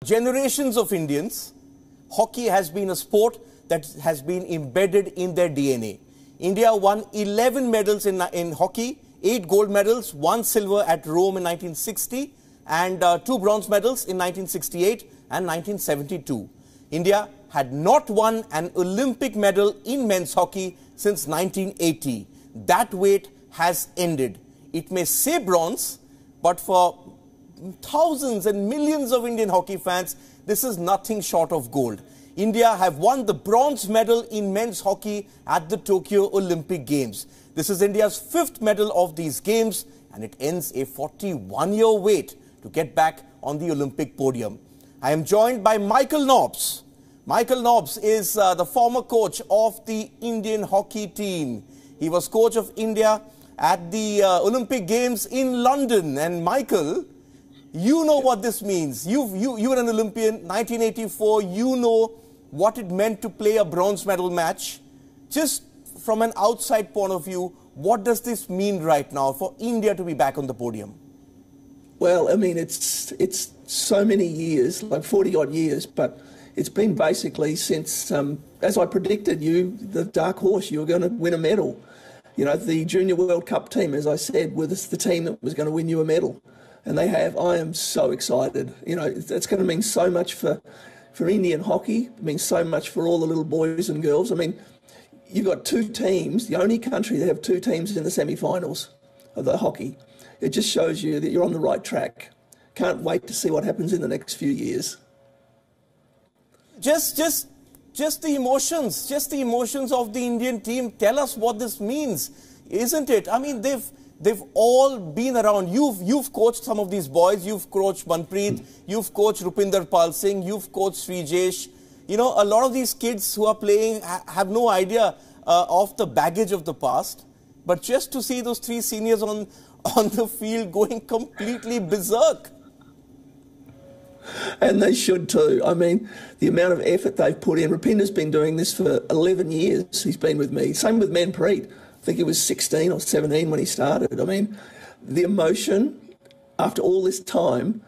generations of Indians, hockey has been a sport that has been embedded in their DNA. India won 11 medals in hockey, 8 gold medals, 1 silver at Rome in 1960 and 2 bronze medals in 1968 and 1972. India had not won an Olympic medal in men's hockey since 1980. That wait has ended. It may say bronze, but for thousands and millions of Indian hockey fans, this is nothing short of gold. India have won the bronze medal in men's hockey at the Tokyo Olympic Games. This is India's 5th medal of these games, and it ends a 41-year wait to get back on the Olympic podium. I am joined by Michael Nobbs. Michael Nobbs is the former coach of the Indian hockey team. He was coach of India at the Olympic Games in London. And Michael, you know what this means. You were an Olympian, 1984. You know what it meant to play a bronze medal match. Just from an outside point of view, what does this mean right now for India to be back on the podium? Well, I mean, it's so many years, like 40-odd years, but it's been basically since, as I predicted, the dark horse, you were going to win a medal. You know, the Junior World Cup team, as I said, was the team that was going to win you a medal. And they have. I am so excited. You know, it's going to mean so much for Indian hockey. It means so much for all the little boys and girls. I mean, you've got 2 teams, the only country that have 2 teams in the semi-finals of the hockey. It just shows you that you're on the right track. Can't wait to see what happens in the next few years. Just the emotions of the Indian team. Tell us what this means, isn't it? I mean, they've all been around. You've coached some of these boys. You've coached Manpreet. You've coached Rupinder Pal Singh. You've coached Srijesh. You know, a lot of these kids who are playing have no idea of the baggage of the past. But just to see those 3 seniors on the field going completely berserk. And they should too. I mean, the amount of effort they've put in. Rupinder's been doing this for 11 years. He's been with me. Same with Manpreet. I think he was 16 or 17 when he started. I mean, the emotion after all this time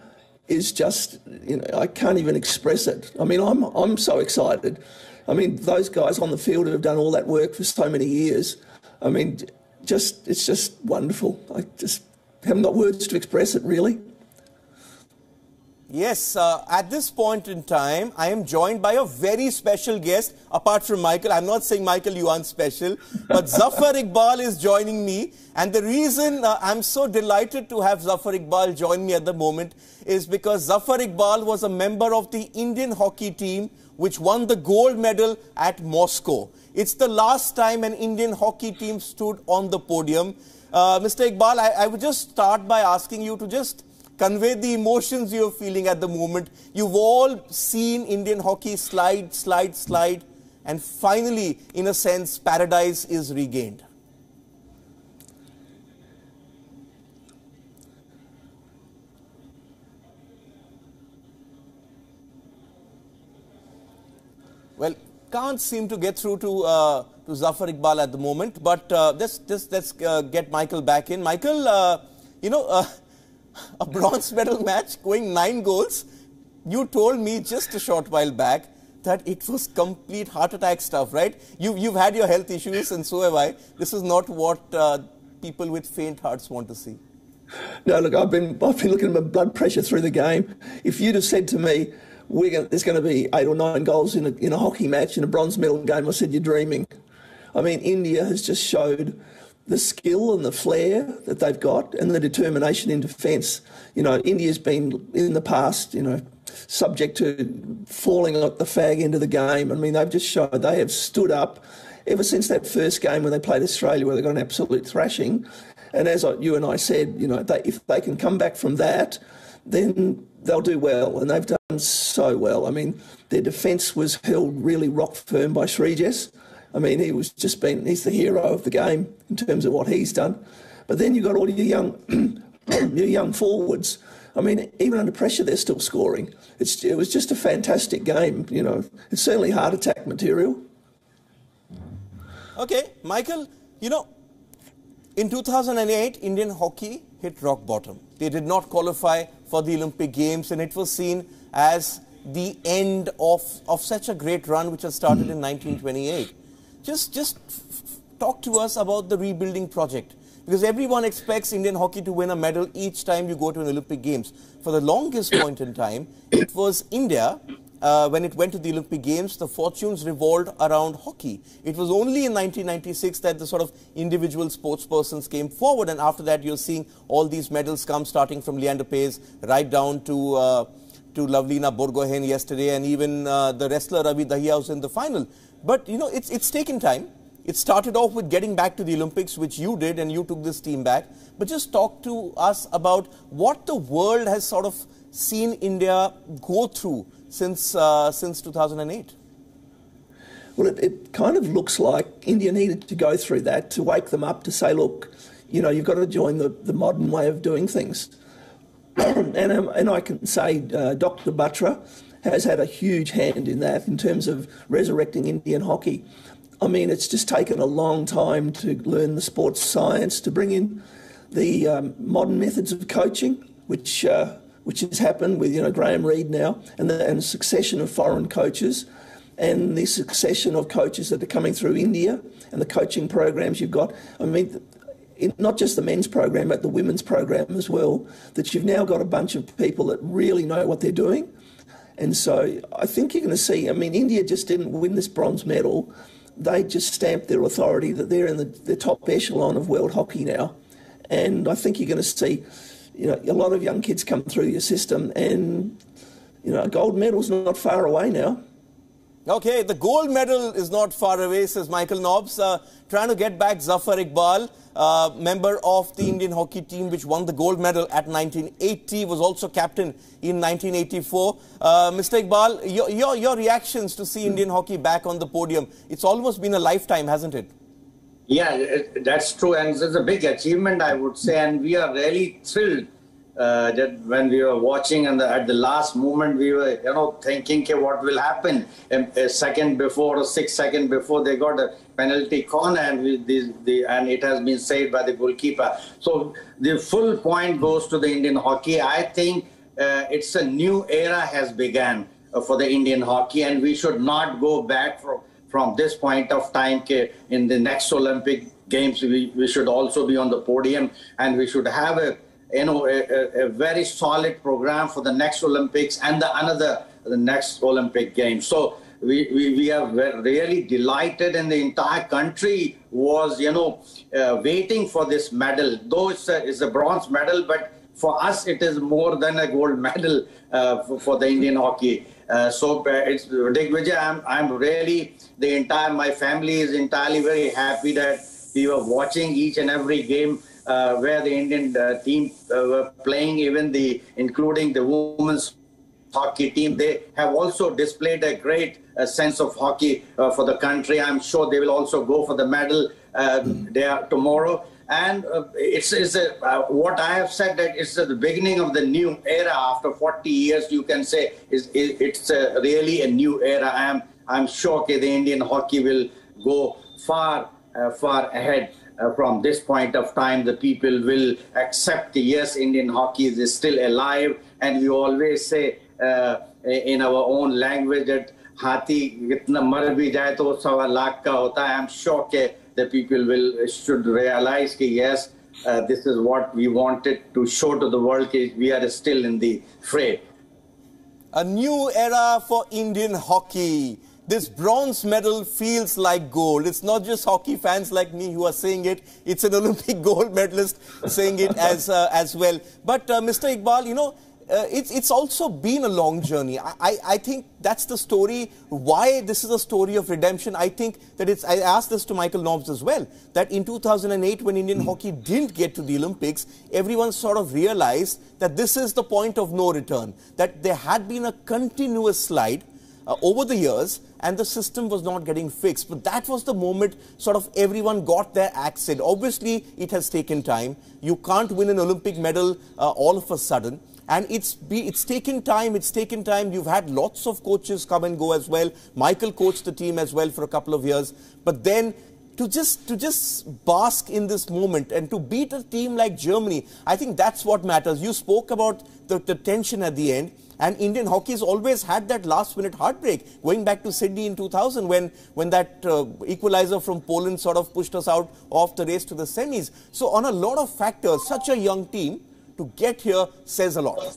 is just, you know, I can't even express it. I mean, I'm so excited. I mean, those guys on the field who have done all that work for so many years, I mean, it's just wonderful. I just haven't got words to express it, really. Yes, at this point in time, I am joined by a very special guest, apart from Michael. I'm not saying, Michael, you aren't special, but Zafar Iqbal is joining me. And the reason I'm so delighted to have Zafar Iqbal join me at the moment is because Zafar Iqbal was a member of the Indian hockey team which won the gold medal at Moscow. It's the last time an Indian hockey team stood on the podium. Mr. Iqbal, I would just start by asking you to just convey the emotions you're feeling at the moment. You've all seen Indian hockey slide, and finally, in a sense, paradise is regained. Well, can't seem to get through to Zafar Iqbal at the moment, but let's get Michael back in. Michael, you know, a bronze medal match going 9 goals. You told me just a short while back that it was complete heart attack stuff, right? You've had your health issues, and so have I. This is not what people with faint hearts want to see. No, look, I've been looking at my blood pressure through the game. If you'd have said to me, there's going to be 8 or 9 goals in a hockey match, in a bronze medal game, I said, you're dreaming. I mean, India has just showed the skill and the flair that they've got and the determination in defence. You know, India's been, in the past, you know, subject to falling at the fag end of the game. I mean, they've just showed they have stood up ever since that first game when they played Australia, where they got an absolute thrashing. And as you and I said, you know, if they can come back from that, then they'll do well. And they've done so well. I mean, their defence was held really rock firm by Srijesh. I mean, he's the hero of the game in terms of what he's done. But then you've got all your young forwards. I mean, even under pressure, they're still scoring. It was just a fantastic game, you know. It's certainly heart attack material. Okay, Michael, you know, in 2008, Indian hockey hit rock bottom. They did not qualify for the Olympic Games, and it was seen as the end of such a great run which has started in 1928. Just talk to us about the rebuilding project, because everyone expects Indian hockey to win a medal each time you go to an Olympic Games. For the longest point in time, it was India. When it went to the Olympic Games, the fortunes revolved around hockey. It was only in 1996 that the sort of individual sports persons came forward, and after that you're seeing all these medals come, starting from Leander Paes right down to Lavlina Borgohain yesterday, and even the wrestler Ravi Dahiya was in the final. But you know, it's taken time. It started off with getting back to the Olympics, which you did, and you took this team back. But just talk to us about what the world has sort of seen India go through since 2008. Well, it kind of looks like India needed to go through that to wake them up, to say, look, you know, you've got to join the modern way of doing things. and I can say Dr. Batra has had a huge hand in that in terms of resurrecting Indian hockey. I mean, it's just taken a long time to learn the sports science, to bring in the modern methods of coaching, which has happened with, you know, Graham Reid now, and the succession of foreign coaches, and the succession of coaches that are coming through India, and the coaching programs you've got. I mean, not just the men's program, but the women's program as well, that you've now got a bunch of people that really know what they're doing. And so I think you're going to see, I mean, India just didn't win this bronze medal. They just stamped their authority that they're in the top echelon of world hockey now. And I think you're going to see, you know, a lot of young kids come through your system, and, you know, a gold medal's not far away now. Okay, the gold medal is not far away, says Michael Nobbs. Trying to get back Zafar Iqbal, member of the Indian hockey team which won the gold medal at 1980, was also captain in 1984. Mr. Iqbal, your reactions to see Indian hockey back on the podium. It's almost been a lifetime, hasn't it? Yeah, that's true, and it's a big achievement, I would say, and we are really thrilled that when we were watching, and at the last moment we were, you know, thinking, okay, what will happen? A second before or 6 seconds before, they got a penalty corner, and and it has been saved by the goalkeeper. So the full point goes to the Indian hockey. I think it's a new era has begun for the Indian hockey, and we should not go back from this point of time. In the next Olympic Games, we should also be on the podium, and we should have a very solid program for the next Olympics and the next Olympic Games. So we are really delighted, and the entire country was, you know, waiting for this medal. Though it's a bronze medal, but for us it is more than a gold medal for the Indian hockey. So it's Digvijay. I'm really, my family is entirely very happy that we were watching each and every game where the Indian team were playing, including the women's hockey team. They have also displayed a great sense of hockey for the country. I'm sure they will also go for the medal there tomorrow. And what I have said, that it's the beginning of the new era. After 40 years, you can say it's really a new era. I'm sure the Indian hockey will go far ahead. From this point of time, the people will accept, yes, Indian hockey is still alive, and we always say in our own language that hathi kitna mar bhi jaye to 1.25 lakh ka hota hai. I'm sure the people should realize that yes, this is what we wanted to show to the world, that we are still in the fray. A new era for Indian hockey. This bronze medal feels like gold. It's not just hockey fans like me who are saying it. It's an Olympic gold medalist saying it as well. But Mr. Iqbal, you know, it's also been a long journey. I think that's the story, why this is a story of redemption. I think that I asked this to Michael Nobbs as well, that in 2008 when Indian hockey didn't get to the Olympics, everyone sort of realized that this is the point of no return, that there had been a continuous slide over the years, and the system was not getting fixed. But that was the moment sort of everyone got their axe in. Obviously, it has taken time. You can't win an Olympic medal all of a sudden. And it's taken time. It's taken time. You've had lots of coaches come and go as well. Michael coached the team as well for a couple of years. But then to just bask in this moment and to beat a team like Germany. I think that's what matters. You spoke about the tension at the end, and Indian hockey has always had that last-minute heartbreak, going back to Sydney in 2000 when that equalizer from Poland sort of pushed us out of the race to the semis. So on a lot of factors, such a young team to get here says a lot.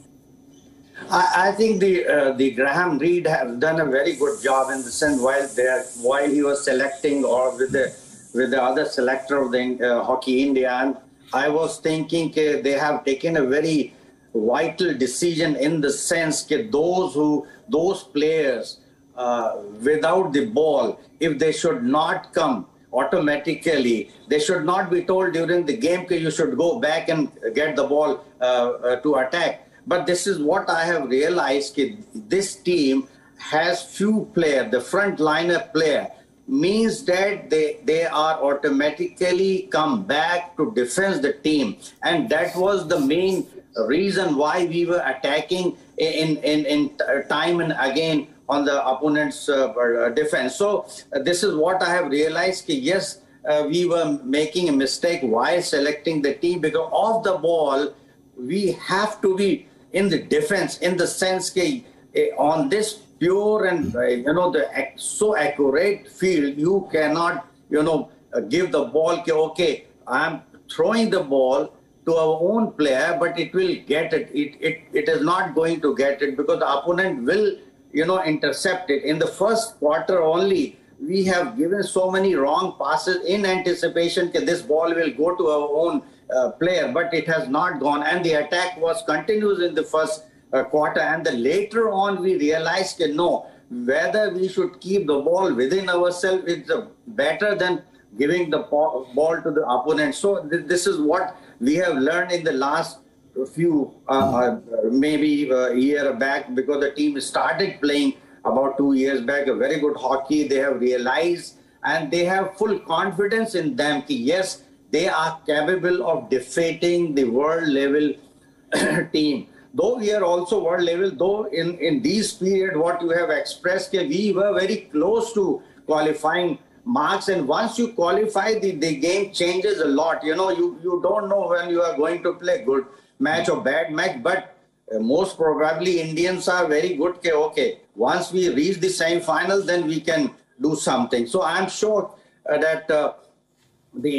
I think the Graham Reid has done a very good job in the sense while he was selecting, or with the other selector of the Hockey India, and I was thinking they have taken a very vital decision in the sense that those players without the ball, if they should not come automatically, they should not be told during the game that you should go back and get the ball to attack. But this is what I have realized, this team has few players, the front liner player, means that they are automatically come back to defend the team. And that was the main reason why we were attacking in time and again on the opponent's defense. So this is what I have realized, yes, we were making a mistake while selecting the team, because off the ball, we have to be in the defense, in the sense that on this pure and the so accurate field, you cannot give the ball. Okay, I'm throwing the ball to our own player, but it will get it. It is not going to get it because the opponent will intercept it. In the first quarter only, we have given so many wrong passes in anticipation that this ball will go to our own player, but it has not gone, and the attack was continuous in the first quarter, and then later on we realized that no, whether we should keep the ball within ourselves is better than giving the ball to the opponent. So this is what we have learned in the last few maybe a year back, because the team started playing about 2 years back a very good hockey. They have realized and they have full confidence in them that yes, they are capable of defeating the world level team. Though we are also world level, though in this period, what you have expressed, we were very close to qualifying marks. And once you qualify, the game changes a lot. You don't know when you are going to play good match or bad match, but most probably Indians are very good. Okay, once we reach the semi-finals, then we can do something. So I'm sure that the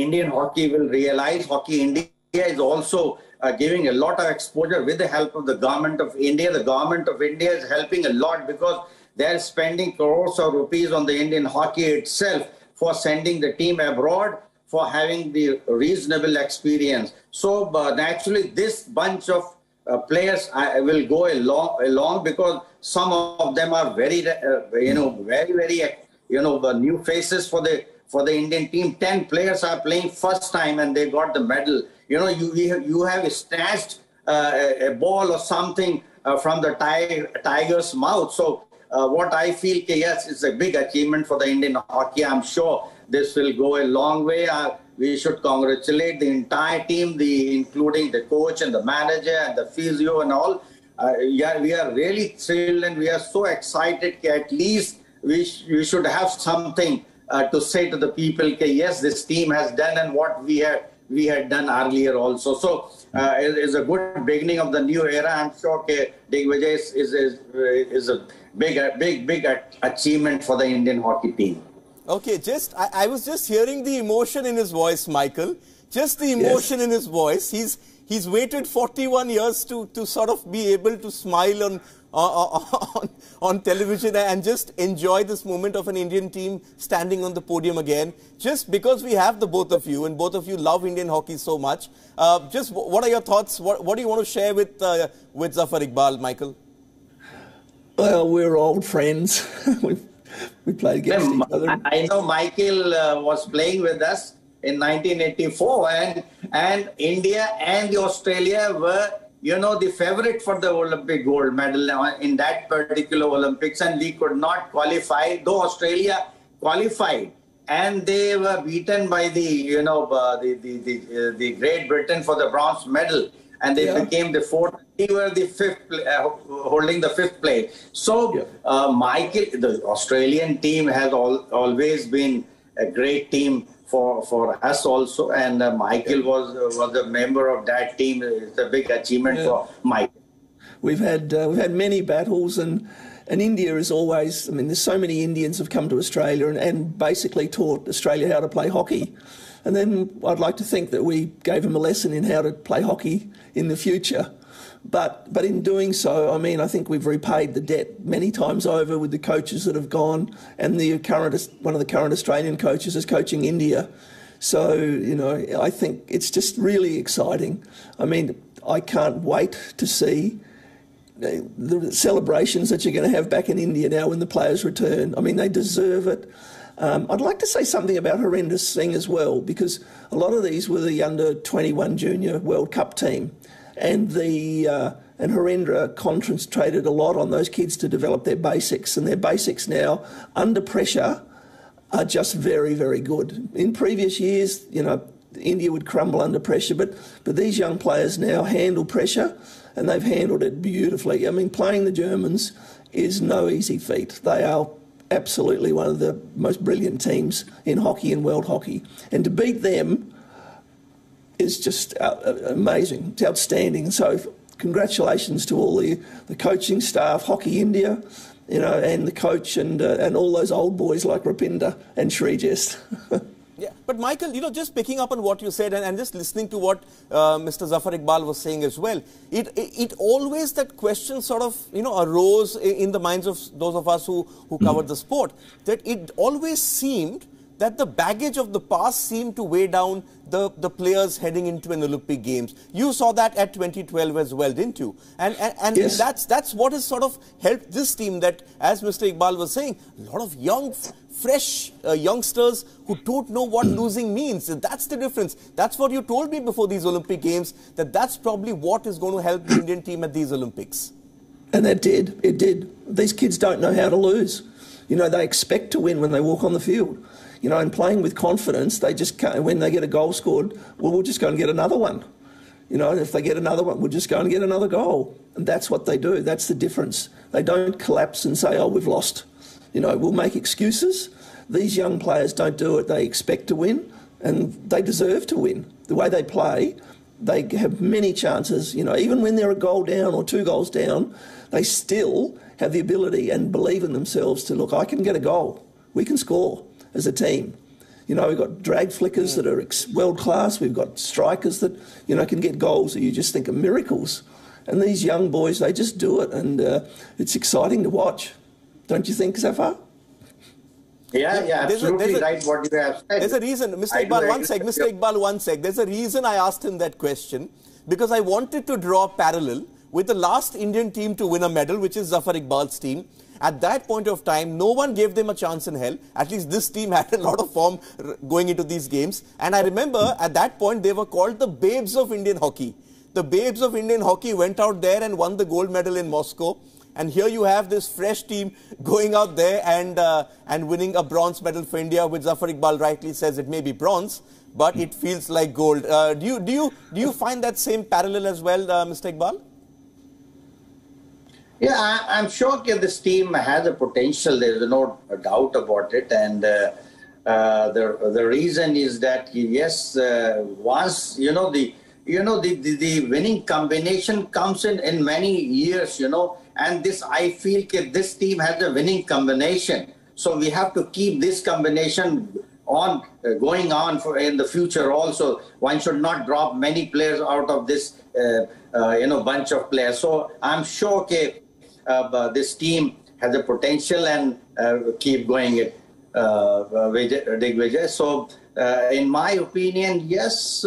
Indian hockey will realize. Hockey India is also giving a lot of exposure with the help of the government of India. The government of India is helping a lot because they're spending crores of rupees on the Indian hockey itself for sending the team abroad, for having the reasonable experience. So naturally, this bunch of players will go along because some of them are very, very new faces for the Indian team. 10 players are playing first time and they got the medal. You have snatched a ball or something from the tiger's mouth. So what I feel, yes, it's a big achievement for the Indian hockey. I'm sure this will go a long way. We should congratulate the entire team, including the coach and the manager and the physio and all. We are really thrilled and we are so excited. At least we should have something to say to the people. Yes, this team has done and what we had done earlier also. So it's a good beginning of the new era. I'm sure Digvijays is a big achievement for the Indian hockey team. Okay, I was just hearing the emotion in his voice, Michael. Just the emotion in his voice. He's waited 41 years to sort of be able to smile on television and just enjoy this moment of an Indian team standing on the podium again. Just because we have the both of you and both of you love Indian hockey so much. Just what are your thoughts? What do you want to share with Zafar Iqbal, Michael? Well, we're old friends. We played against each other. I know Michael was playing with us in 1984, and India and Australia were, the favorite for the Olympic gold medal in that particular Olympics, and we could not qualify, though Australia qualified, and they were beaten by the Great Britain for the bronze medal, and they became the fourth. We were the fifth, holding the fifth place. So, Michael, the Australian team has always been a great team for us also. And Michael was a member of that team. It's a big achievement for Michael. We've had many battles, and India is always, I mean, there's so many Indians have come to Australia and basically taught Australia how to play hockey. And then I'd like to think that we gave them a lesson in how to play hockey in the future. But in doing so, I mean, I think we've repaid the debt many times over with the coaches that have gone, and one of the current Australian coaches is coaching India. So, you know, I think it's just really exciting. I mean, I can't wait to see the celebrations that you're going to have back in India now when the players return. I mean, they deserve it. I'd like to say something about Horrendous Singh as well, because a lot of these were the under-21 junior World Cup team, and Horrendra concentrated a lot on those kids to develop their basics, and their basics now, under pressure, are just very, very good. In previous years, you know, India would crumble under pressure, but these young players now handle pressure, and they've handled it beautifully. I mean, playing the Germans is no easy feat. They are absolutely one of the most brilliant teams in hockey and world hockey. And to beat them is just amazing. It's outstanding. So congratulations to all the coaching staff, Hockey India, you know, and the coach and all those old boys like Rupinder and Srijest. Yeah, but Michael, you know, just picking up on what you said and just listening to what Mr. Zafar Iqbal was saying as well, it always, that question sort of, you know, arose in the minds of those of us who covered the sport, that it always seemed that the baggage of the past seemed to weigh down the players heading into an Olympic Games. You saw that at 2012 as well, didn't you? And yes. that's what has sort of helped this team, that, as Mr. Iqbal was saying, a lot of young, fresh youngsters who don't know what losing means. That's the difference. That's what you told me before these Olympic Games, that's probably what is going to help the Indian team at these Olympics. And it did. These kids don't know how to lose. You know, they expect to win when they walk on the field. You know, and playing with confidence, they just can't, when they get a goal scored, well, we'll just go and get another one. You know, and if they get another one, we'll just go and get another goal. And that's what they do. That's the difference. They don't collapse and say, oh, we've lost. You know, we'll make excuses. These young players don't do it. They expect to win, and they deserve to win. The way they play, they have many chances. You know, even when they're a goal down or 2 goals down, they still have the ability and believe in themselves to, look, I can get a goal. We can score as a team. You know, we've got drag flickers that are world class. We've got strikers that, you know, can get goals that you just think are miracles. And these young boys, they just do it, and it's exciting to watch. Don't you think, Zafar? Yeah, absolutely right what you have said. There's a reason, Mr. Iqbal, one sec. There's a reason I asked him that question, because I wanted to draw a parallel with the last Indian team to win a medal, which is Zafar Iqbal's team. At that point of time, no one gave them a chance in hell. At least this team had a lot of form going into these games. And I remember at that point, they were called the babes of Indian hockey. The babes of Indian hockey went out there and won the gold medal in Moscow. And here you have this fresh team going out there and winning a bronze medal for India, which Zafar Iqbal rightly says it may be bronze, but it feels like gold. Do you find that same parallel as well, Mr. Iqbal? Yeah, I'm sure this team has a potential. There's no doubt about it. And the reason is that, yes, once, the winning combination comes in many years, and I feel that this team has a winning combination. So we have to keep this combination on going on in the future also. One should not drop many players out of this, bunch of players. So I'm sure this team has a potential and keep going it, Digvijay. So in my opinion, yes,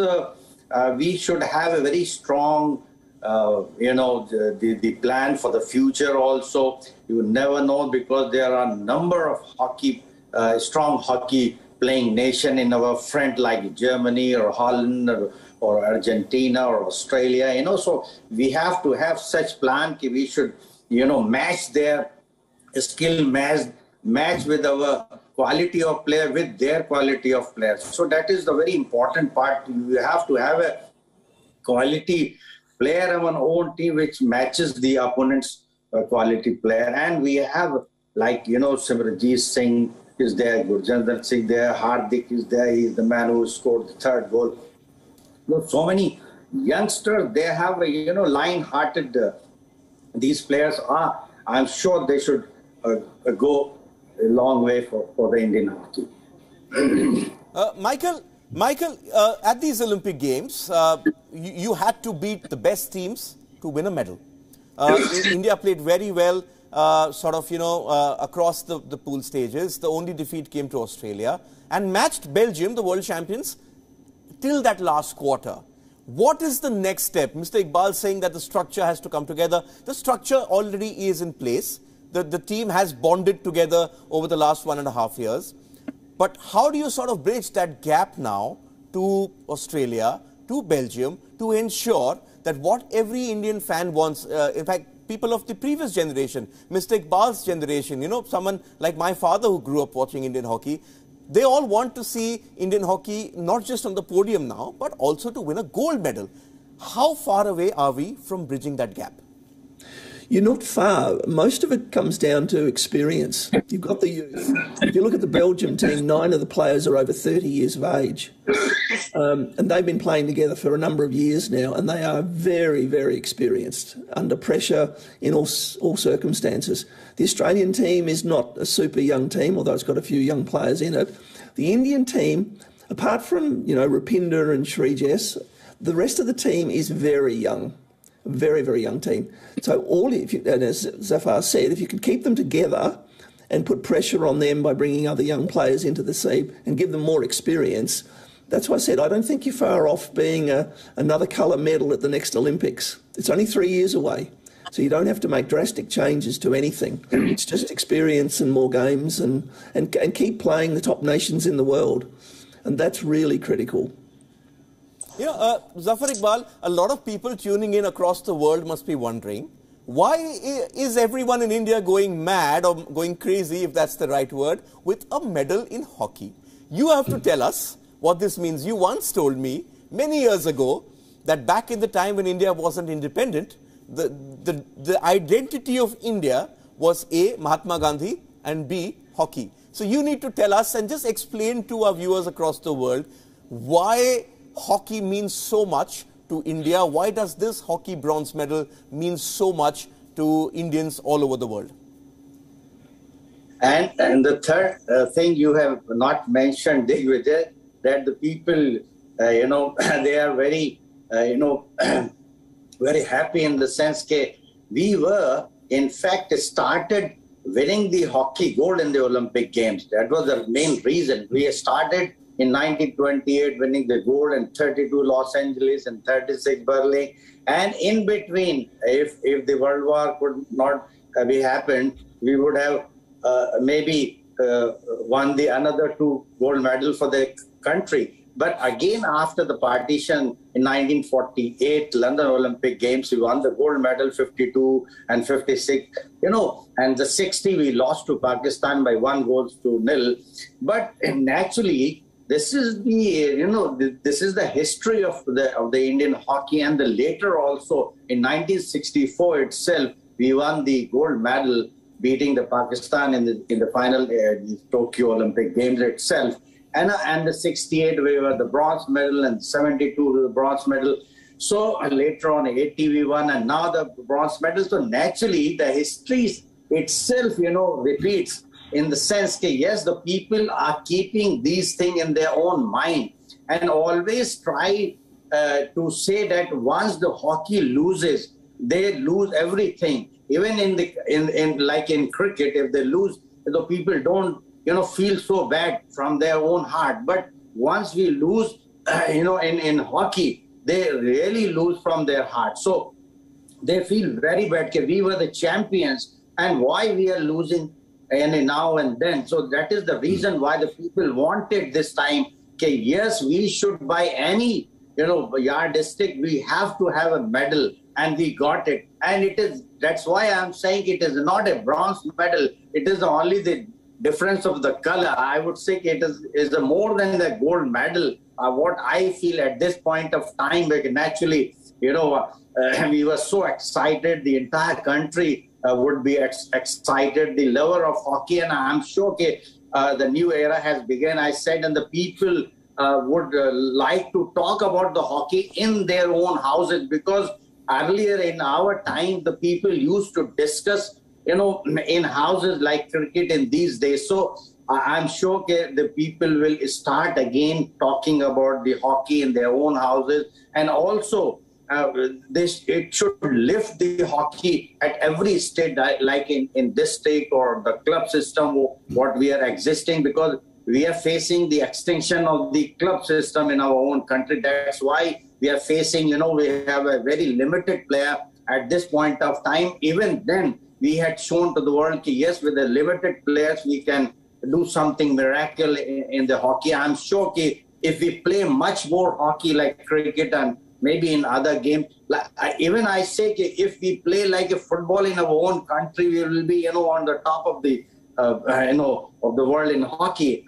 we should have a very strong, the plan for the future also. You never know, because there are a number of strong hockey playing nation in our front, like Germany or Holland or Argentina or Australia, so we have to have such plan. We should, match their skill, match with our quality of player with their quality of players. So that is the very important part. You have to have a quality player of our own team which matches the opponent's quality player. And we have, like, Simranjeet Singh, is there, Gurjendra Singh there, Hardik is there. He's the man who scored the third goal. So many youngsters, they have a, line-hearted, these players are, I'm sure they should go a long way for the Indian hockey. Michael, at these Olympic Games, you had to beat the best teams to win a medal. India played very well, across the pool stages. The only defeat came to Australia and matched Belgium, the world champions, till that last quarter. What is the next step? Mr. Iqbal saying that the structure has to come together. The structure already is in place. The team has bonded together over the last 1.5 years. But how do you sort of bridge that gap now to Australia, to Belgium, to ensure that what every Indian fan wants, in fact, people of the previous generation, Mr. Iqbal's generation, someone like my father who grew up watching Indian hockey, they all want to see Indian hockey not just on the podium now, but also to win a gold medal. How far away are we from bridging that gap? You're not far. Most of it comes down to experience. You've got the youth. If you look at the Belgium team, 9 of the players are over 30 years of age. And they've been playing together for a number of years now, and they are very, very experienced under pressure in all circumstances. The Australian team is not a super young team, although it's got a few young players in it. The Indian team, apart from, Rupinder and Srijes, the rest of the team is very young. Very, very young team. So and as Zafar said, if you could keep them together and put pressure on them by bringing other young players into the team and give them more experience, that's why I said I don't think you're far off being another colour medal at the next Olympics. It's only 3 years away. So you don't have to make drastic changes to anything. It's just experience and more games and keep playing the top nations in the world. And that's really critical. Zafar Iqbal, a lot of people tuning in across the world must be wondering, why is everyone in India going mad or going crazy, if that's the right word, with a medal in hockey? You have to tell us what this means. You once told me many years ago that back in the time when India wasn't independent, the identity of India was A, Mahatma Gandhi, and B, hockey. So you need to tell us and just explain to our viewers across the world why hockey means so much to India. Why does this hockey bronze medal mean so much to Indians all over the world? And the third thing you have not mentioned, Digvijay, that the people, they are very, very happy in the sense that we were, in fact, started winning the hockey gold in the Olympic Games. That was the main reason. We started in 1928 winning the gold, and 32 Los Angeles and 36 Berlin. And in between, if the World War could not be happened, we would have maybe won the another 2 gold medals for the country. But again, after the partition in 1948 London Olympic Games, we won the gold medal 52 and 56, and the 60 we lost to Pakistan by 1-0. But naturally, this is the this is the history of the Indian hockey. And the later also in 1964 itself, we won the gold medal, beating the Pakistan in the final Tokyo Olympic Games itself. And the 68 we were the bronze medal, and 72 the bronze medal. So later on 80 we won, and now the bronze medal. So naturally the history itself repeats, in the sense that yes, the people are keeping these things in their own mind and always try to say that once the hockey loses, they lose everything. Even like in cricket, if they lose, the people don't feel so bad from their own heart. But once we lose, in hockey, they really lose from their heart. So they feel very bad that we were the champions and why we are losing now and then. So that is the reason why the people wanted this time. Okay, yes, we should by any yardstick, we have to have a medal, and we got it. And that's why I'm saying it is not a bronze medal. It is only the difference of the color. I would say it is more than the gold medal. What I feel at this point of time, because naturally, we were so excited, the entire country would be excited, the lover of hockey, and I'm sure the new era has begun. I said, and the people would like to talk about the hockey in their own houses, because earlier in our time, the people used to discuss, in houses like cricket in these days. So I'm sure the people will start again talking about the hockey in their own houses, and also it should lift the hockey at every state, like in this state or the club system, what we are existing, because we are facing the extinction of the club system in our own country. That's why we are facing, we have a very limited player at this point of time. Even then, we had shown to the world, yes, with the limited players, we can do something miracle in the hockey. I'm sure if we play much more hockey like cricket and maybe in other games, even I say if we play like a football in our own country, we will be, on the top of the, of the world in hockey.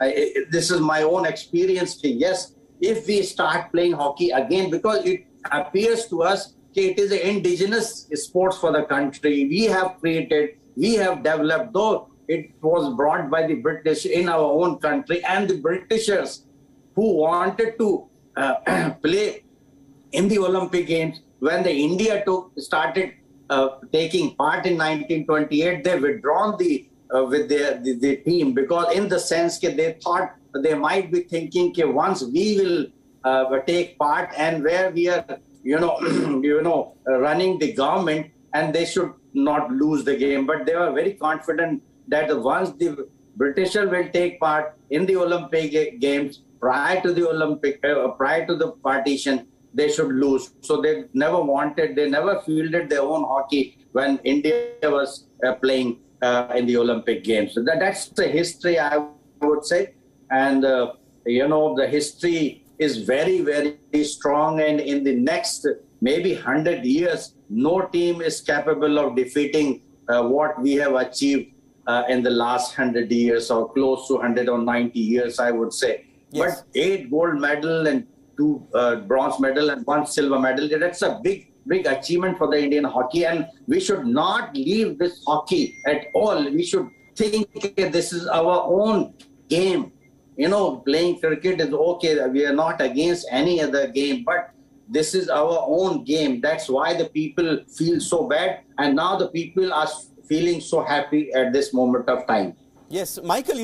This is my own experience. Yes, if we start playing hockey again, because it appears to us it is an indigenous sports for the country. We have created, we have developed, though it was brought by the British in our own country, and the Britishers who wanted to play in the Olympic Games. When the India started taking part in 1928, they withdrawn with the team, because in the sense that they thought they might be thinking that once we will take part, and where we are running the government, and they should not lose the game. But they were very confident that once the Britishers will take part in the Olympic Games prior to the partition, they should lose. So they never fielded their own hockey when India was playing in the Olympic Games. So that's the history, I would say. And, the history is very, very strong. And in the next maybe 100 years, no team is capable of defeating what we have achieved in the last 100 years, or close to 190 years, I would say. Yes. But 8 gold medal and 2 bronze medal and 1 silver medal, that's a big achievement for the Indian hockey. And we should not leave this hockey at all. We should think this is our own game. Playing cricket is okay. We are not against any other game, but this is our own game. That's why the people feel so bad. And now the people are feeling so happy at this moment of time. Yes, Michael,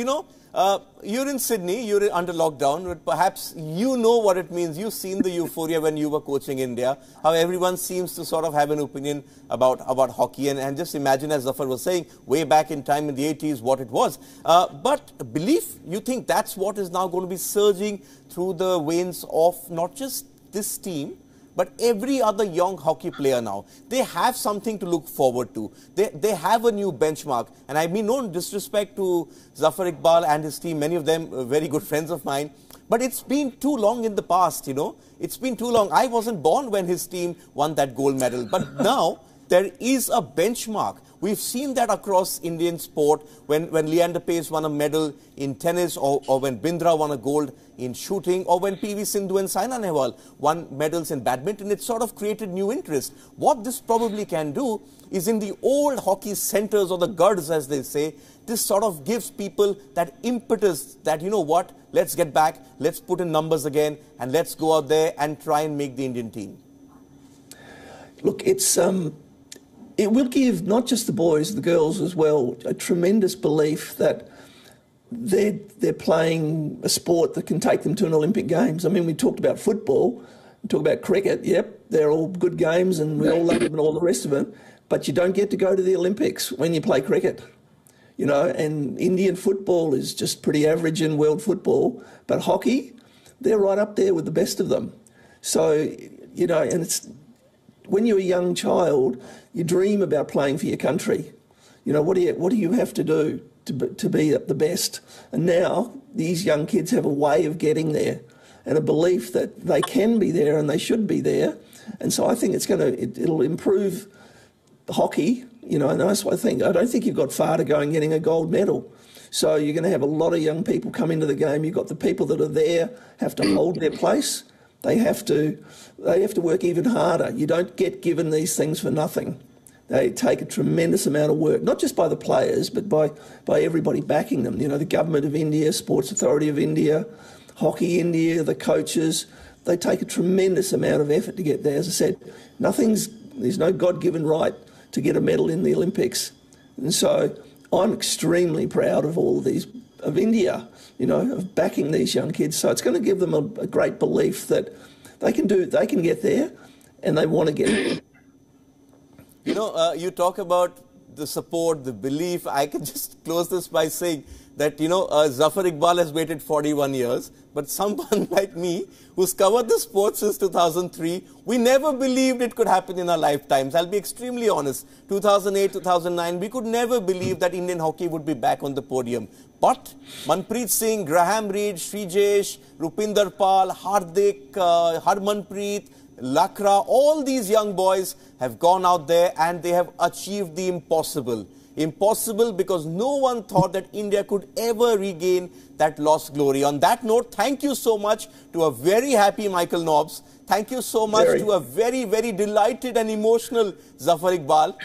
you're in Sydney, you're under lockdown, but perhaps you know what it means. You've seen the euphoria when you were coaching India, how everyone seems to sort of have an opinion about hockey. And just imagine, as Zafar was saying, way back in time in the 80s, what it was. But belief, you think that's what is now going to be surging through the veins of not just this team, but every other young hockey player now. They have something to look forward to. They have a new benchmark. And I mean no disrespect to Zafar Iqbal and his team, many of them very good friends of mine. But it's been too long in the past, It's been too long. I wasn't born when his team won that gold medal. But now there is a benchmark. We've seen that across Indian sport when Leander Paes won a medal in tennis, or when Bindra won a gold in shooting, or when PV Sindhu and Saina Nehwal won medals in badminton. It sort of created new interest. What this probably can do is, in the old hockey centers, or the guards as they say, this sort of gives people that impetus that, let's get back, let's put in numbers again, and let's go out there and try and make the Indian team. Look, it will give not just the boys, the girls as well, a tremendous belief that they're playing a sport that can take them to an Olympic Games. I mean, we talked about football, we talked about cricket. Yep, they're all good games and we all love them and all the rest of it. But you don't get to go to the Olympics when you play cricket. And Indian football is just pretty average in world football. But hockey, they're right up there with the best of them. So, and it's, when you're a young child, you dream about playing for your country. What do you have to do to be the best? And now these young kids have a way of getting there, and a belief that they can be there and they should be there. And so I think it'll improve hockey. And that's why I don't think you've got far to go in getting a gold medal. So you're going to have a lot of young people come into the game. You've got the people that are there have to hold their place. They have to work even harder. You don't get given these things for nothing. They take a tremendous amount of work, not just by the players, but by everybody backing them. You know, the government of India, Sports Authority of India, Hockey India, the coaches. They take a tremendous amount of effort to get there. As I said, there's no God-given right to get a medal in the Olympics. And so I'm extremely proud of all of these, of India, you know, of backing these young kids. So it's going to give them a great belief that they can get there, and they want to get there. You know, you talk about the support, the belief. I can just close this by saying that, you know, Zafar Iqbal has waited 41 years, but someone like me who's covered the sport since 2003, we never believed it could happen in our lifetimes. I'll be extremely honest. 2008, 2009, we could never believe that Indian hockey would be back on the podium. But Manpreet Singh, Graham Reid, Srijesh, Rupinder Pal, Hardik, Harmanpreet, Lakra, all these young boys have gone out there and they have achieved the impossible. Impossible because no one thought that India could ever regain that lost glory. On that note, thank you so much to a very happy Michael Nobbs. Thank you so much to a very, very delighted and emotional Zafar Iqbal.